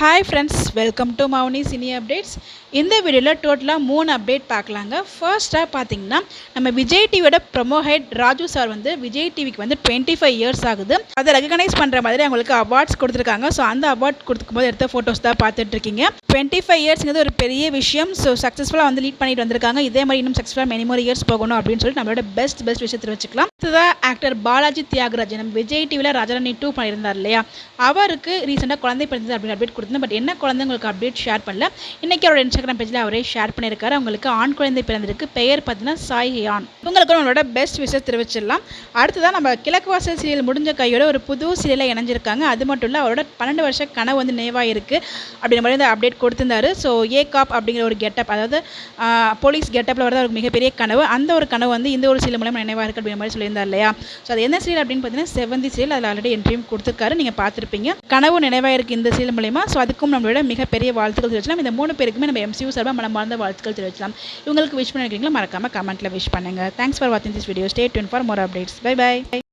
Hi friends, welcome to Mouni cine updates. இந்த வீடியோவில் டோட்டலாக 3 அப்டேட் பார்க்கலாங்க. ஃபர்ஸ்ட்டாக பார்த்தீங்கன்னா, நம்ம விஜய் டிவியோட ப்ரொமோ ஹெட் ராஜு சார் வந்து விஜய் டிவிக்கு வந்து 25 இயர்ஸ் ஆகுது. அதை ரெகனைஸ் பண்ணுற மாதிரி அவங்களுக்கு அவார்ட்ஸ் கொடுத்துருக்காங்க. ஸோ அந்த அவார்ட் கொடுக்கும் போது எடுத்த ஃபோட்டோஸ் தான் பார்த்துட்ருக்கீங்க. 25 இயர்ஸ்ங்கிறது ஒரு பெரிய விஷயம். ஸோ சக்ஸஸ்ஃபுல்லாக வந்து லீட் பண்ணிட்டு வந்திருக்காங்க. இதே மாதிரி இன்னும் சக்ஸஸ்ஃபுல்லாக மெனி மோர் இயர்ஸ் போகணும் அப்படின்னு சொல்லிட்டு நம்மளோட பெஸ்ட் விஷயத்தை வச்சுக்கலாம். இதுதான் ஆக்டர் பாலாஜி தியாகராஜ் நம்ம விஜய் டிவியில் ராஜாராணி 2 பண்ணியிருந்தார் இல்லையா, அவருக்கு ரீசெண்டாக குழந்தை பிறந்தது அப்படின்னு அப்டேட் கொடுத்து, பட் என்ன குழந்தை உங்களுக்கு அப்டேட் ஷேர் பண்ணல. இன்றைக்கி அவரோட இன்ஸ்டாகிராம் பேஜில் அவரே ஷேர் பண்ணியிருக்காரு. அவங்களுக்கு ஆண் குழந்தை பிறந்திருக்கு. பெயர் பார்த்தீங்கன்னா சாய் ஹியான். உங்களுக்கு நம்மளோட பெஸ்ட் விஷயம் தெரிவிச்சிடலாம். அடுத்ததான் நம்ம கிழக்கு வாசல் சீரியல் முடிஞ்ச கையோட ஒரு புது சீரியலில் இணைஞ்சிருக்காங்க. அது மட்டும் இல்லை, அவரோட 12 வருஷ கனவு வந்து நினைவாயிருக்கு அப்படின்ற மாதிரி இந்த அப்டேட் கொடுத்திருந்தாரு. ஸோ ஏ காப் அப்படிங்கிற ஒரு கெட்டப், அதாவது போலீஸ் கெட்டப்பில் வரது ஒரு மிகப்பெரிய கனவு. அந்த ஒரு கனவு வந்து இந்த ஒரு சீரியல் மூலமாக நினைவாக இருக்குது அப்படிங்கிற மாதிரி சொல்லியிருந்தார் இல்லையா. ஸோ அது என்ன சீரியல் அப்படின்னு பார்த்தீங்கன்னா செவந்தி சீரியல். அதில் ஆல்ரெடி என்ட்ரியும் கொடுத்துருக்காரு, நீங்கள் பார்த்துருப்பீங்க. கனவு நினைவாக இருக்குது இந்த சீரியல் மூலமா. ஸோ அதுக்கும் நம்மளோட மிகப்பெரிய வாழ்த்துக்கள் தெரிவிக்கலாம். இந்த 3 பேருக்குமே நம்ம MCU சார்பாக மனமார்ந்த வாழ்த்துக்கள் தெரிவிக்கலாம். இவங்களுக்கு விஷ் பண்ணிருக்கீங்களா, மறக்காம கமெண்ட்டில் விஷ் பண்ணுங்கள். தேங்க்ஸ் ஃபார் வாட்சிங் this video. Stay tuned for more updates. Bye by.